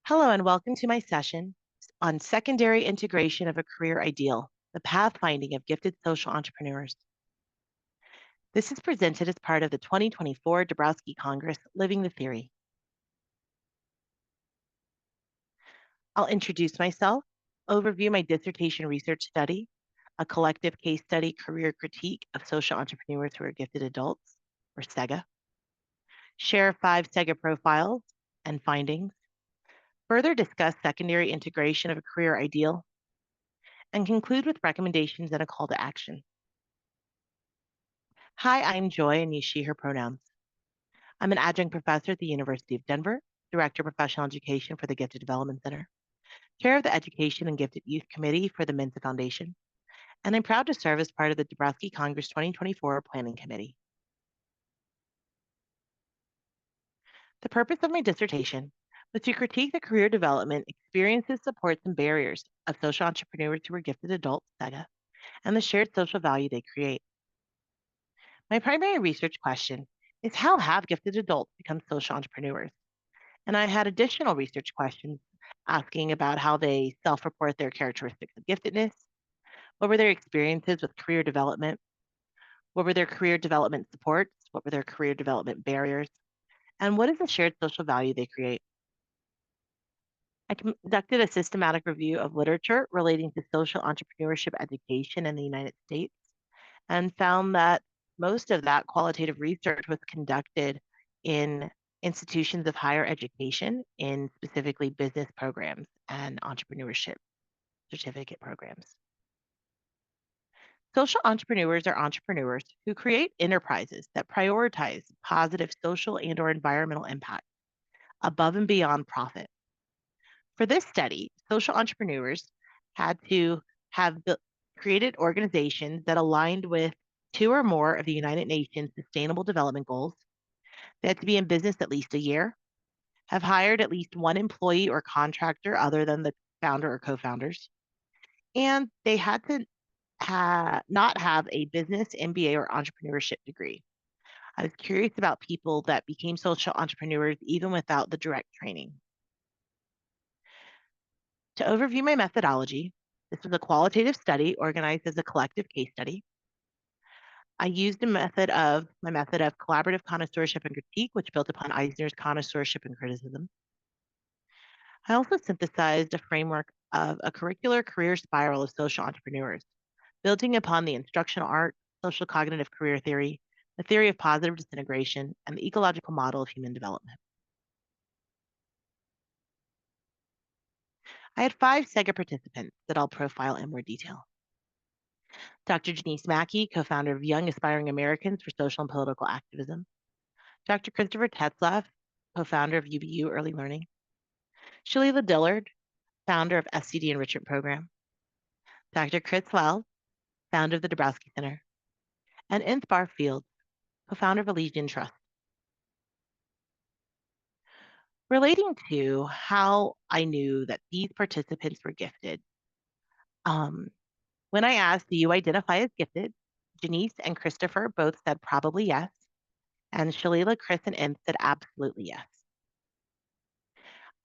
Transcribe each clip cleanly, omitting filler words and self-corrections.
Hello and welcome to my session on secondary integration of a career ideal, the pathfinding of gifted social entrepreneurs. This is presented as part of the 2024 Dabrowski Congress, Living the Theory. I'll introduce myself, overview my dissertation research study, a collective case study career critique of social entrepreneurs who are gifted adults, or SEGA, share 5 SEGA profiles and findings, further discuss secondary integration of a career ideal, and conclude with recommendations and a call to action. Hi, I'm Joi and use she, her pronouns. I'm an adjunct professor at the University of Denver, Director of Professional Education for the Gifted Development Center, Chair of the Education and Gifted Youth Committee for the Mensa Foundation, and I'm proud to serve as part of the Dabrowski Congress 2024 Planning Committee. The purpose of my dissertation was to critique the career development experiences, supports, and barriers of social entrepreneurs who are gifted adults, SEGA, and the shared social value they create. My primary research question is how have gifted adults become social entrepreneurs? And I had additional research questions asking about how they self-report their characteristics of giftedness, what were their experiences with career development, what were their career development supports, what were their career development barriers, and what is the shared social value they create. I conducted a systematic review of literature relating to social entrepreneurship education in the United States and found that most of that qualitative research was conducted in institutions of higher education in specifically business programs and entrepreneurship certificate programs. Social entrepreneurs are entrepreneurs who create enterprises that prioritize positive social and/or environmental impact above and beyond profit. For this study, social entrepreneurs had to have created organizations that aligned with 2 or more of the United Nations Sustainable Development Goals. They had to be in business at least a year, have hired at least 1 employee or contractor other than the founder or co-founders, and they had to not have a business, MBA, or entrepreneurship degree. I was curious about people that became social entrepreneurs even without the direct training. To overview my methodology, this was a qualitative study organized as a collective case study. I used my method of collaborative connoisseurship and critique, which built upon Eisner's connoisseurship and criticism. I also synthesized a framework of a curricular career spiral of social entrepreneurs, building upon the instructional art, social cognitive career theory, the theory of positive disintegration, and the ecological model of human development. I had 5 SEGA participants that I'll profile in more detail. Dr. Janice Mackey, co-founder of Young Aspiring Americans for Social and Political Activism. Dr. Christopher Tetzlaff, co-founder of UBU Early Learning. Shalila Dillard, founder of SCD Enrichment Program. Dr. Chris Wells, founder of the Dabrowski Center. And Inthbar Fields, co-founder of Elysian Trust. Relating to how I knew that these participants were gifted, when I asked, do you identify as gifted? Janice and Christopher both said probably yes, and Shalila, Chris, and Inth said absolutely yes.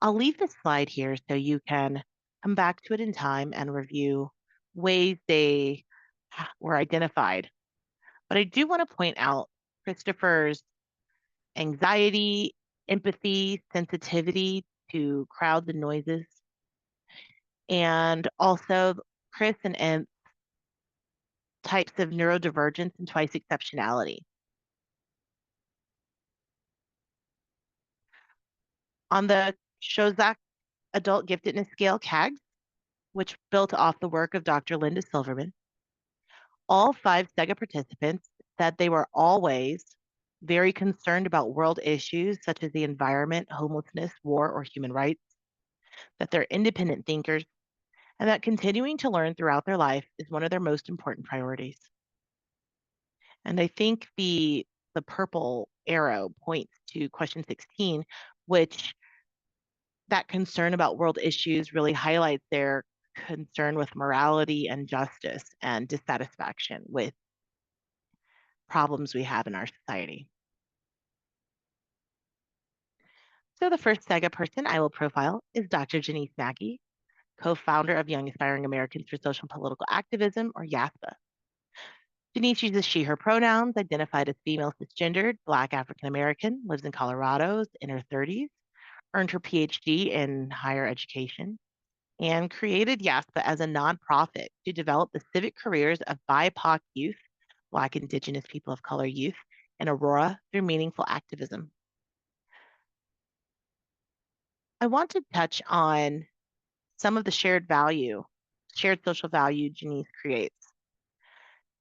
I'll leave this slide here so you can come back to it in time and review ways they were identified. But I do want to point out Christopher's anxiety, empathy, sensitivity to crowds and noises, and also Chris and Inth types of neurodivergence and twice exceptionality. On the Shozak Adult Giftedness Scale, CAGS, which built off the work of Dr. Linda Silverman, all 5 SEGA participants said they were always very concerned about world issues such as the environment, homelessness, war, or human rights, that they're independent thinkers, and that continuing to learn throughout their life is one of their most important priorities. And I think the purple arrow points to question 16, which that concern about world issues really highlights their concern with morality and justice and dissatisfaction with problems we have in our society. So the first SEGA person I will profile is Dr. Janice Mackey, co-founder of Young Aspiring Americans for Social and Political Activism, or YASPA. Janice uses she, her pronouns, identified as female cisgendered, Black African American, lives in Colorado, is in her 30s, earned her PhD in higher education, and created YASPA as a nonprofit to develop the civic careers of BIPOC youth, Black, Indigenous, People of Color youth, in Aurora through meaningful activism. I want to touch on some of the shared social value Janice creates.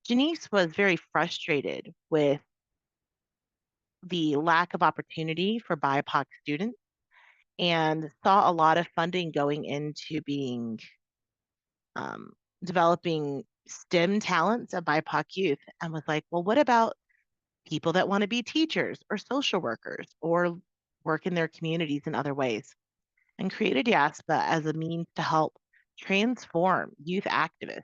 Janice was very frustrated with the lack of opportunity for BIPOC students and saw a lot of funding going into being um, developing STEM talents of BIPOC youth and was like, well, what about people that want to be teachers or social workers or work in their communities in other ways? And created YASPA as a means to help transform youth activists.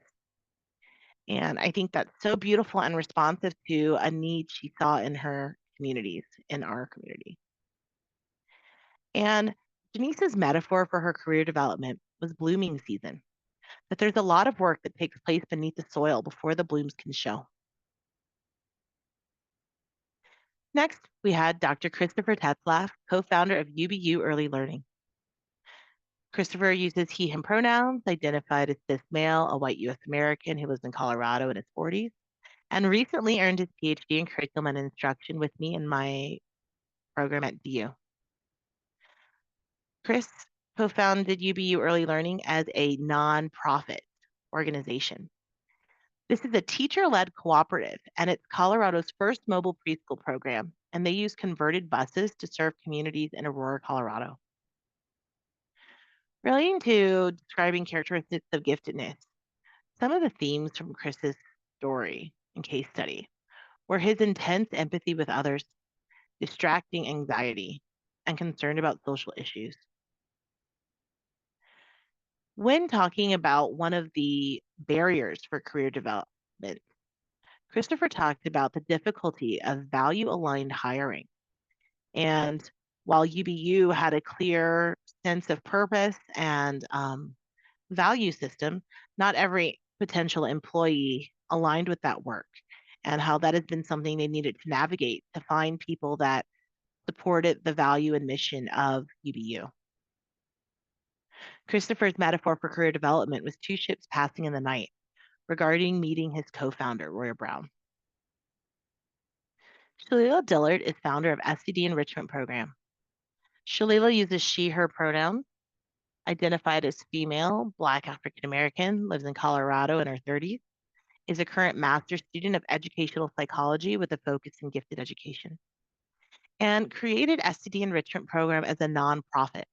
And I think that's so beautiful and responsive to a need she saw in her communities, in our community. And Denise's metaphor for her career development was blooming season, that there's a lot of work that takes place beneath the soil before the blooms can show. Next, we had Dr. Christopher Tetzlaff, co-founder of UBU Early Learning. Christopher uses he, him pronouns, identified as cis male, a white US American who lives in Colorado in his 40s, and recently earned his PhD in curriculum and instruction with me in my program at DU. Chris co-founded UBU Early Learning as a nonprofit organization. This is a teacher-led cooperative, and it's Colorado's first mobile preschool program, and they use converted buses to serve communities in Aurora, Colorado. Relating to describing characteristics of giftedness, some of the themes from Chris's story and case study were his intense empathy with others, distracting anxiety, and concern about social issues. When talking about one of the barriers for career development, Christopher talked about the difficulty of value aligned hiring. And while UBU had a clear sense of purpose and value system, not every potential employee aligned with that work, and how that has been something they needed to navigate to find people that supported the value and mission of UBU. Christopher's metaphor for career development was two ships passing in the night regarding meeting his co-founder, Roy Brown. Shalila Dillard is founder of SED Enrichment Program. Shalila uses she, her pronouns, identified as female, Black African American, lives in Colorado in her 30s, is a current master's student of educational psychology with a focus in gifted education, and created STD Enrichment Program as a nonprofit.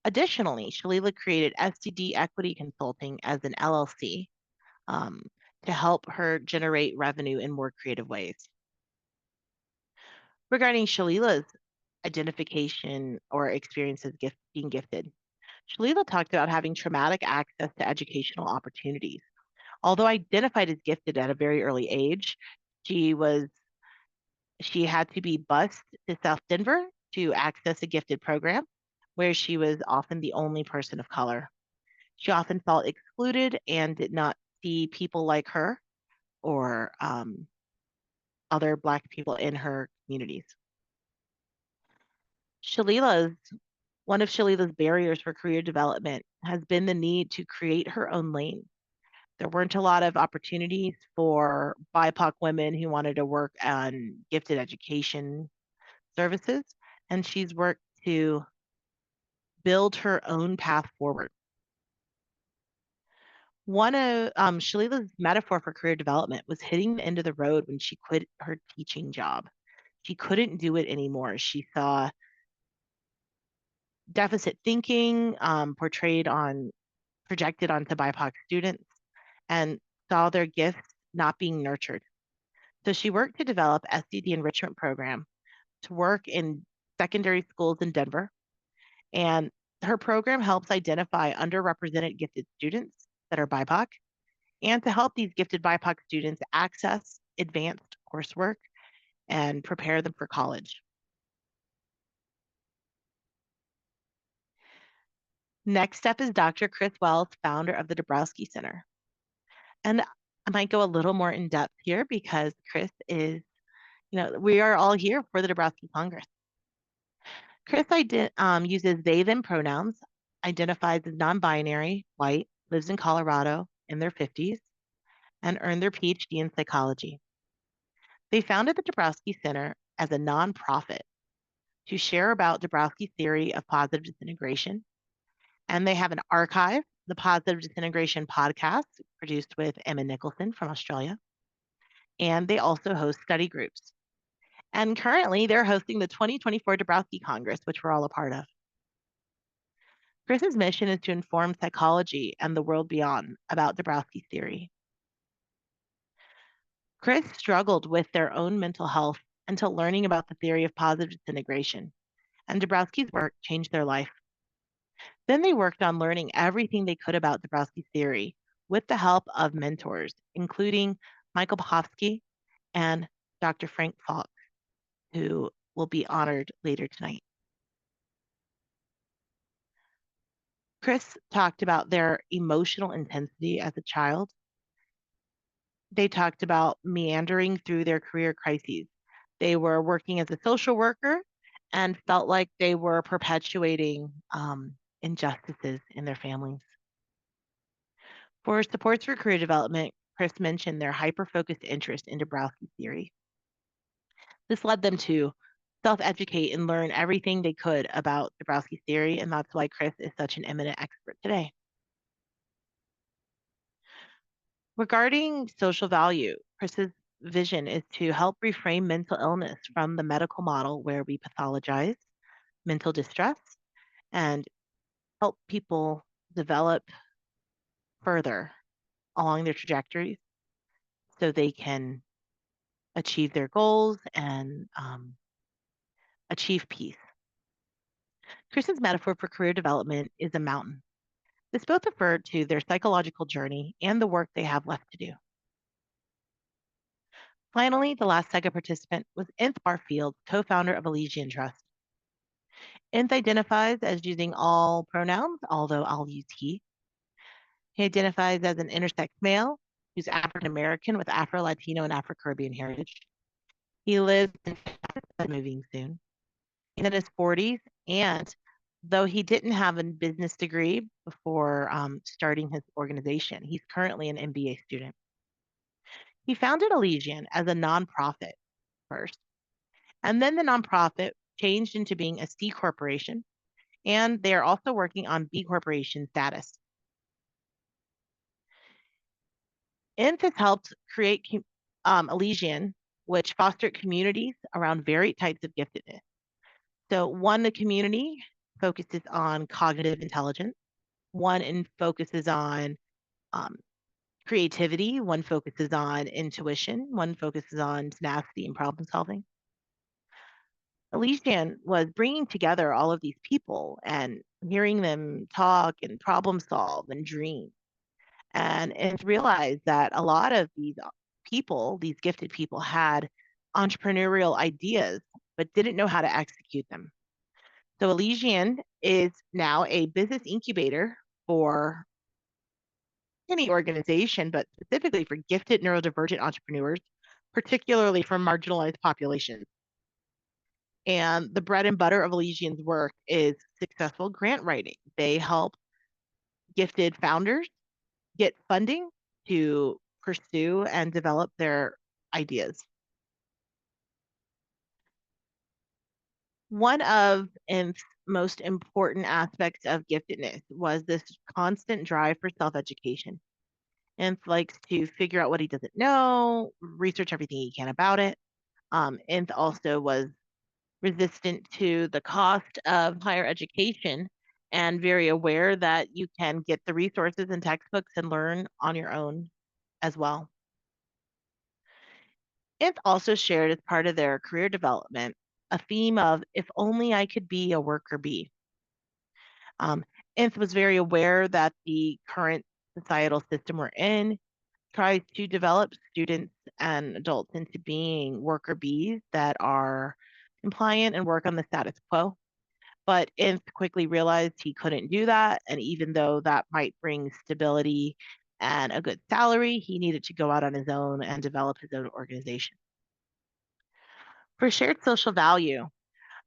Additionally, Shalila created STD Equity Consulting as an LLC um, to help her generate revenue in more creative ways. Regarding Shalila's identification or experience as being gifted, Shalila talked about having traumatic access to educational opportunities. Although identified as gifted at a very early age, she was she had to be bused to South Denver to access a gifted program where she was often the only person of color. She often felt excluded and did not see people like her or other Black people in her communities. Shalila's One of Shalila's barriers for career development has been the need to create her own lane. There weren't a lot of opportunities for BIPOC women who wanted to work on gifted education services, and she's worked to build her own path forward. One of Shalila's metaphor for career development was hitting the end of the road when she quit her teaching job. She couldn't do it anymore. She saw deficit thinking projected onto BIPOC students and saw their gifts not being nurtured. So she worked to develop SED enrichment program to work in secondary schools in Denver. And her program helps identify underrepresented gifted students that are BIPOC and to help these gifted BIPOC students access advanced coursework and prepare them for college. Next up is Dr. Chris Wells, founder of the Dabrowski Center. And I might go a little more in depth here because Chris is, we are all here for the Dabrowski Congress. Chris uses they, them pronouns, identifies as non binary, white, lives in Colorado in their 50s, and earned their PhD in psychology. They founded the Dabrowski Center as a nonprofit to share about Dabrowski's theory of positive disintegration. And they have an archive, the Positive Disintegration podcast, produced with Emma Nicholson from Australia. And they also host study groups. And currently, they're hosting the 2024 Dabrowski Congress, which we're all a part of. Chris's mission is to inform psychology and the world beyond about Dabrowski's theory. Chris struggled with their own mental health until learning about the theory of positive disintegration, and Dabrowski's work changed their life. Then they worked on learning everything they could about Dabrowski's theory with the help of mentors, including Michael Pathfinding and Dr. Frank Falk, who will be honored later tonight. Chris talked about their emotional intensity as a child. They talked about meandering through their career crises. They were working as a social worker and felt like they were perpetuating injustices in their families. For supports for career development, Chris mentioned their hyper-focused interest in Dabrowski's theory. This led them to self-educate and learn everything they could about Dabrowski's theory, and that's why Chris is such an eminent expert today. Regarding social value, Chris's vision is to help reframe mental illness from the medical model where we pathologize mental distress and help people develop further along their trajectories so they can achieve their goals and achieve peace. Chris's metaphor for career development is a mountain. This both referred to their psychological journey and the work they have left to do. Finally, the last SEGA participant was Inth Barfield, co-founder of Elysian Trust. Inth identifies as using all pronouns, although I'll use he. He identifies as an intersex male who's African American with Afro Latino and Afro Caribbean heritage. He lives in Texas, moving soon. He's in his 40s, and though he didn't have a business degree before starting his organization, he's currently an MBA student. He founded Elysian as a nonprofit first, and then the nonprofit changed into being a C corporation, and they are also working on B corporation status. Inth has helped create Elysian, which fostered communities around varied types of giftedness. So one, the community focuses on cognitive intelligence. One focuses on creativity. One focuses on intuition. One focuses on tenacity and problem solving. Elysian was bringing together all of these people and hearing them talk and problem solve and dream. And realized that a lot of these people, these gifted people, had entrepreneurial ideas, but didn't know how to execute them. So Elysian is now a business incubator for any organization, but specifically for gifted neurodivergent entrepreneurs, particularly from marginalized populations. And the bread and butter of Elysian's work is successful grant writing. They help gifted founders get funding to pursue and develop their ideas. One of Inth's most important aspects of giftedness was this constant drive for self-education. Inth likes to figure out what he doesn't know, research everything he can about it. Inth also was resistant to the cost of higher education and very aware that you can get the resources and textbooks and learn on your own as well. Inth also shared as part of their career development a theme of if only I could be a worker bee. Inth was very aware that the current societal system we're in tries to develop students and adults into being worker bees that are compliant and work on the status quo. But Inth quickly realized he couldn't do that. And even though that might bring stability and a good salary, he needed to go out on his own and develop his own organization. For shared social value,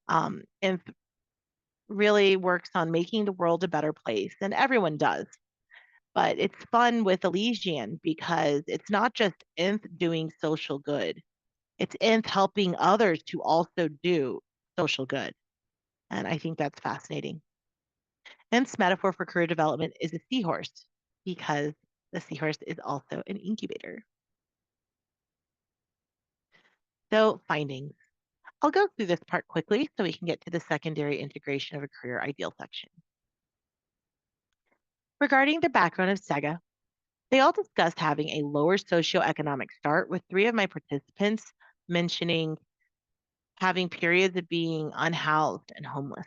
Inth really works on making the world a better place, and everyone does. But it's fun with Elysian because it's not just Inth doing social good, it's Inth helping others to also do social good. And I think that's fascinating. Nth's metaphor for career development is a seahorse because the seahorse is also an incubator. So, findings. I'll go through this part quickly so we can get to the secondary integration of a career ideal section. Regarding the background of SEGA, they all discussed having a lower socioeconomic start, with three of my participants mentioning having periods of being unhoused and homeless.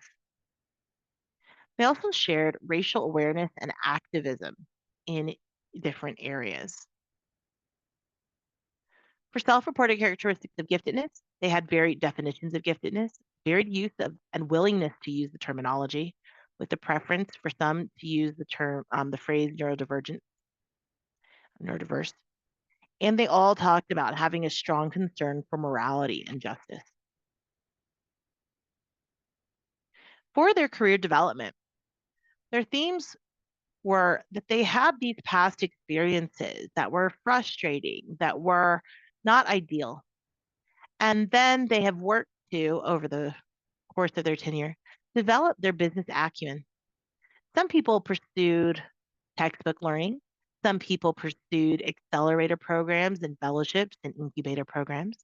They also shared racial awareness and activism in different areas. For self reported characteristics of giftedness, they had varied definitions of giftedness, varied use of and willingness to use the terminology, with the preference for some to use the phrase neurodiverse. And they all talked about having a strong concern for morality and justice. For their career development, their themes were that they had these past experiences that were frustrating, that were not ideal. And then they have worked to, over the course of their tenure, develop their business acumen. Some people pursued textbook learning. Some people pursued accelerator programs and fellowships and incubator programs.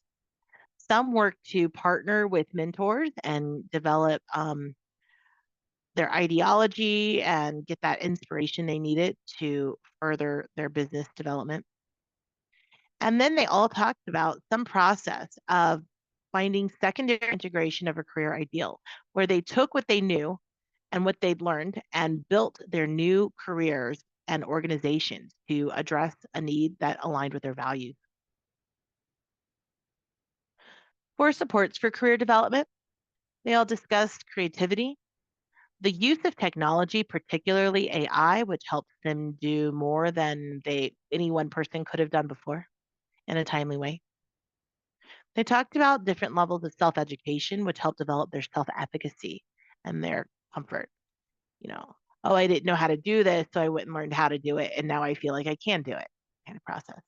Some worked to partner with mentors and develop their ideology and get that inspiration they needed to further their business development. And then they all talked about some process of finding secondary integration of a career ideal, where they took what they knew and what they'd learned and built their new careers and organizations to address a need that aligned with their values. For supports for career development, they all discussed creativity, the use of technology, particularly AI, which helps them do more than any one person could have done before in a timely way. They talked about different levels of self-education, which help develop their self-efficacy and their comfort. You know, oh, I didn't know how to do this, so I went and learned how to do it, and now I feel like I can do it kind of process.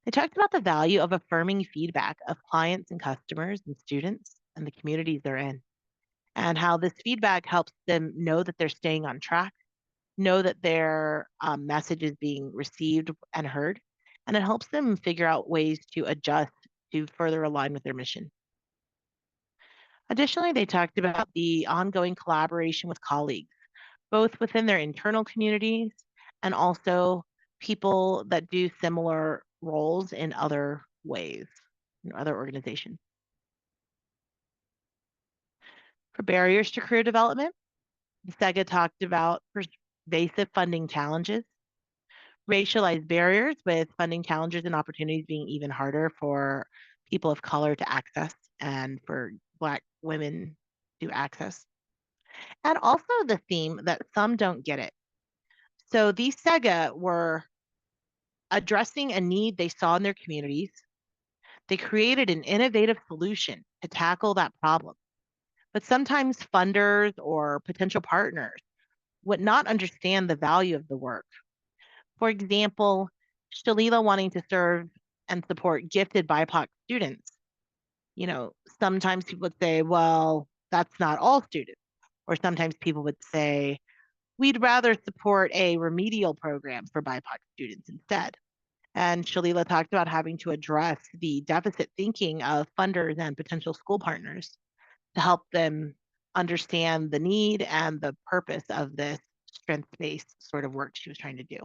They talked about the value of affirming feedback of clients and customers and students and the communities they're in, and how this feedback helps them know that they're staying on track, know that their message is being received and heard, and it helps them figure out ways to adjust to further align with their mission. Additionally, they talked about the ongoing collaboration with colleagues, both within their internal communities and also people that do similar roles in other ways, in other organizations. For barriers to career development, the SEGA talked about pervasive funding challenges, racialized barriers with funding challenges and opportunities being even harder for people of color to access and for Black women to access. And also the theme that some don't get it. So these SEGA were addressing a need they saw in their communities. They created an innovative solution to tackle that problem. But sometimes funders or potential partners would not understand the value of the work. For example, Shalila wanting to serve and support gifted BIPOC students. Sometimes people would say, well, that's not all students. Or sometimes people would say, we'd rather support a remedial program for BIPOC students instead. And Shalila talked about having to address the deficit thinking of funders and potential school partners to help them understand the need and the purpose of this strength-based sort of work she was trying to do.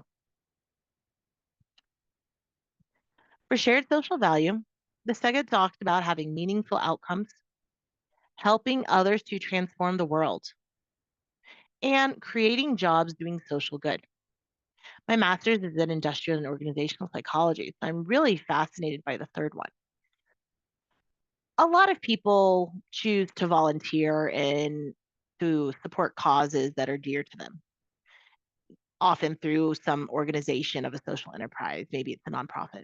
For shared social value, the SEGA talked about having meaningful outcomes, helping others to transform the world, and creating jobs doing social good. My master's is in industrial and organizational psychology, so I'm really fascinated by the third one. A lot of people choose to volunteer in to support causes that are dear to them, often through some organization of a social enterprise. Maybe it's a nonprofit.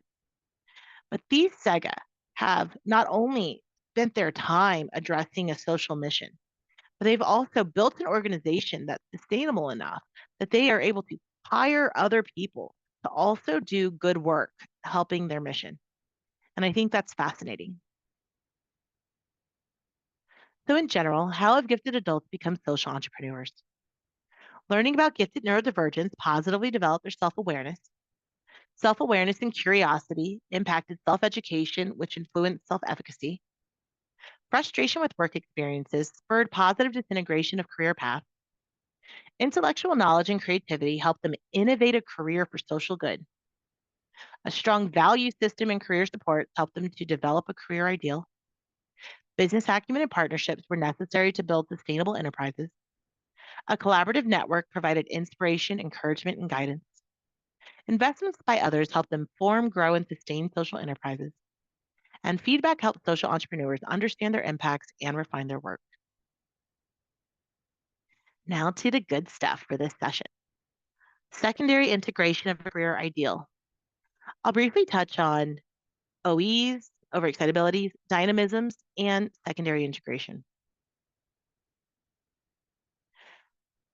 But these SEGA have not only spent their time addressing a social mission, but they've also built an organization that's sustainable enough that they are able to hire other people to also do good work helping their mission. And I think that's fascinating. So, in general, how have gifted adults become social entrepreneurs? Learning about gifted neurodivergence positively developed their self awareness. Self awareness and curiosity impacted self education, which influenced self efficacy. Frustration with work experiences spurred positive disintegration of career paths. Intellectual knowledge and creativity helped them innovate a career for social good. A strong value system and career support helped them to develop a career ideal. Business acumen and partnerships were necessary to build sustainable enterprises. A collaborative network provided inspiration, encouragement, and guidance. Investments by others helped them form, grow, and sustain social enterprises. And feedback helped social entrepreneurs understand their impacts and refine their work. Now to the good stuff for this session. Secondary integration of a career ideal. I'll briefly touch on OEs, overexcitabilities, dynamisms, and secondary integration.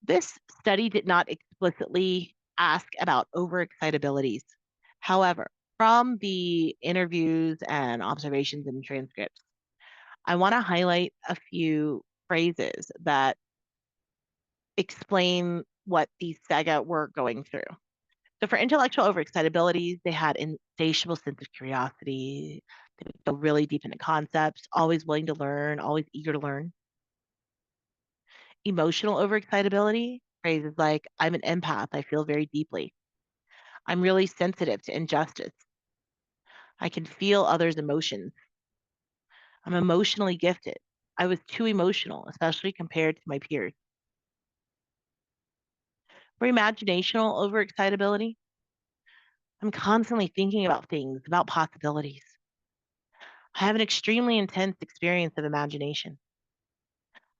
This study did not explicitly ask about overexcitabilities. However, from the interviews and observations and transcripts, I want to highlight a few phrases that explain what these saga were going through. So for intellectual overexcitabilities, they had insatiable sense of curiosity. They would go really deep into concepts, always willing to learn, always eager to learn. Emotional overexcitability, phrases like, I'm an empath, I feel very deeply. I'm really sensitive to injustice. I can feel others' emotions. I'm emotionally gifted. I was too emotional, especially compared to my peers. For imaginational overexcitability, I'm constantly thinking about things, about possibilities. I have an extremely intense experience of imagination.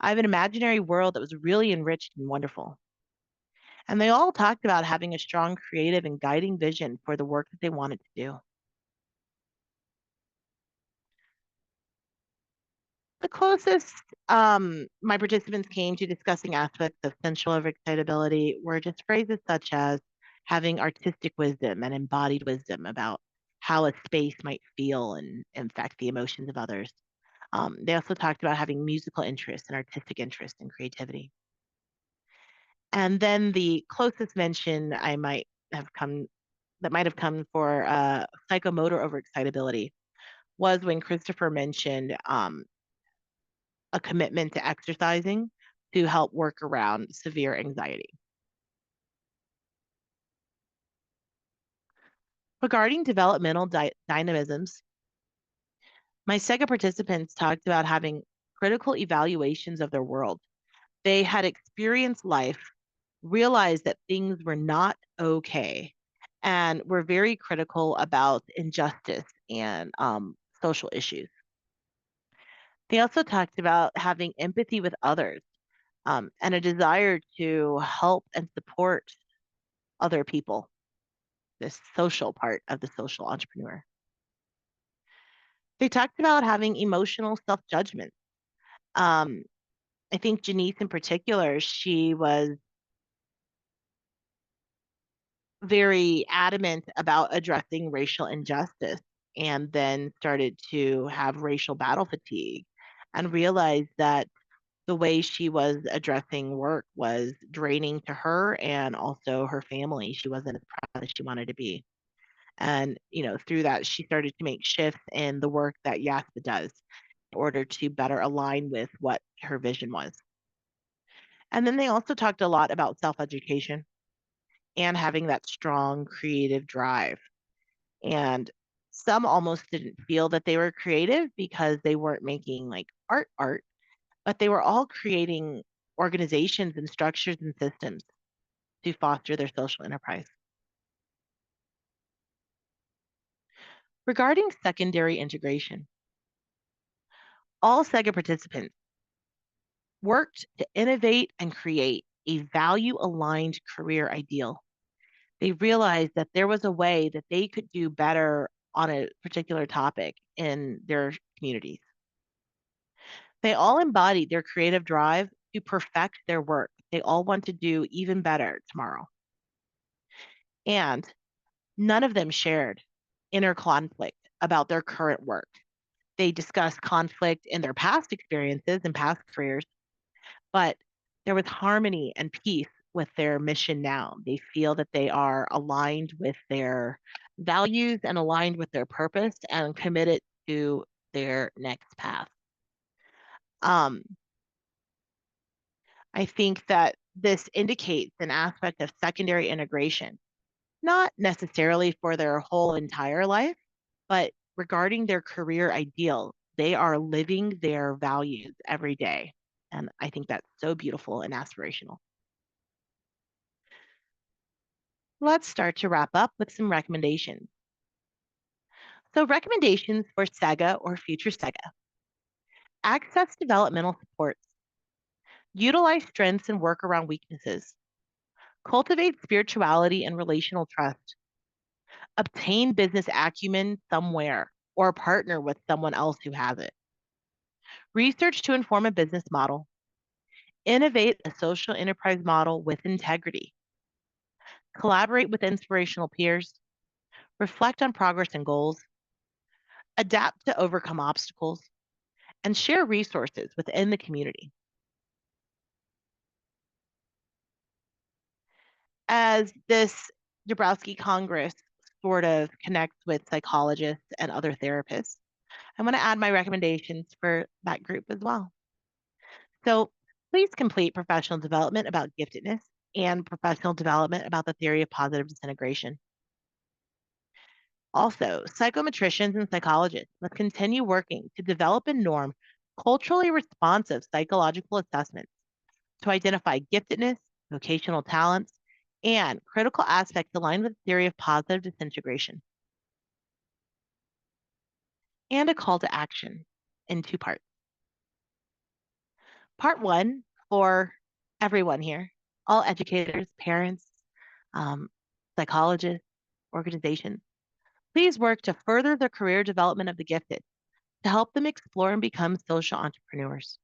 I have an imaginary world that was really enriched and wonderful. And they all talked about having a strong creative and guiding vision for the work that they wanted to do. The closest my participants came to discussing aspects of sensual overexcitability were just phrases such as having artistic wisdom and embodied wisdom about how a space might feel and affect the emotions of others. They also talked about having musical interest and artistic interest and creativity. And then the closest mention I might have come that might have come for psychomotor overexcitability was when Christopher mentioned a commitment to exercising to help work around severe anxiety. Regarding developmental dynamisms, my SEGA participants talked about having critical evaluations of their world. They had experienced life, realized that things were not okay, and were very critical about injustice and social issues. They also talked about having empathy with others and a desire to help and support other people, this social part of the social entrepreneur. They talked about having emotional self judgment. Um, I think Janice in particular, she was very adamant about addressing racial injustice and then started to have racial battle fatigue and realized that the way she was addressing work was draining to her and also her family. She wasn't as proud as she wanted to be. And, through that, she started to make shifts in the work that YASPA does in order to better align with what her vision was. And then they also talked a lot about self education and having that strong creative drive. And some almost didn't feel that they were creative because they weren't making like art, but they were all creating organizations and structures and systems to foster their social enterprise. Regarding secondary integration, all SEGA participants worked to innovate and create a value aligned career ideal. They realized that there was a way that they could do better on a particular topic in their communities. They all embodied their creative drive to perfect their work. They all want to do even better tomorrow. And none of them shared inner conflict about their current work. They discussed conflict in their past experiences and past careers, but there was harmony and peace with their mission now. They feel that they are aligned with their values and aligned with their purpose and committed to their next path. Um, I think that this indicates an aspect of secondary integration, not necessarily for their whole entire life, but regarding their career ideal. They are living their values every day. And I think that's so beautiful and aspirational. Let's start to wrap up with some recommendations. So, recommendations for SEGA or future SEGA: access developmental supports, utilize strengths and work around weaknesses, cultivate spirituality and relational trust, obtain business acumen somewhere or partner with someone else who has it, research to inform a business model, innovate a social enterprise model with integrity, collaborate with inspirational peers, reflect on progress and goals, adapt to overcome obstacles, and share resources within the community. As this Dabrowski Congress sort of connects with psychologists and other therapists, I'm going to add my recommendations for that group as well. So please complete professional development about giftedness and professional development about the theory of positive disintegration. Also, psychometricians and psychologists must continue working to develop and norm culturally responsive psychological assessments to identify giftedness, vocational talents, and critical aspects aligned with the theory of positive disintegration. And a call to action in two parts. Part one for everyone here, all educators, parents, um, psychologists, organizations. Please work to further the career development of the gifted to help them explore and become social entrepreneurs.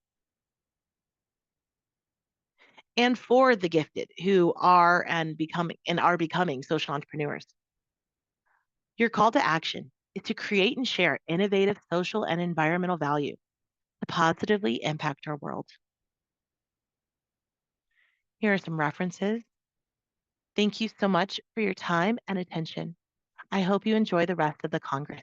And for the gifted who are becoming social entrepreneurs. Your call to action is to create and share innovative social and environmental value to positively impact our world. Here are some references. Thank you so much for your time and attention. I hope you enjoy the rest of the Congress.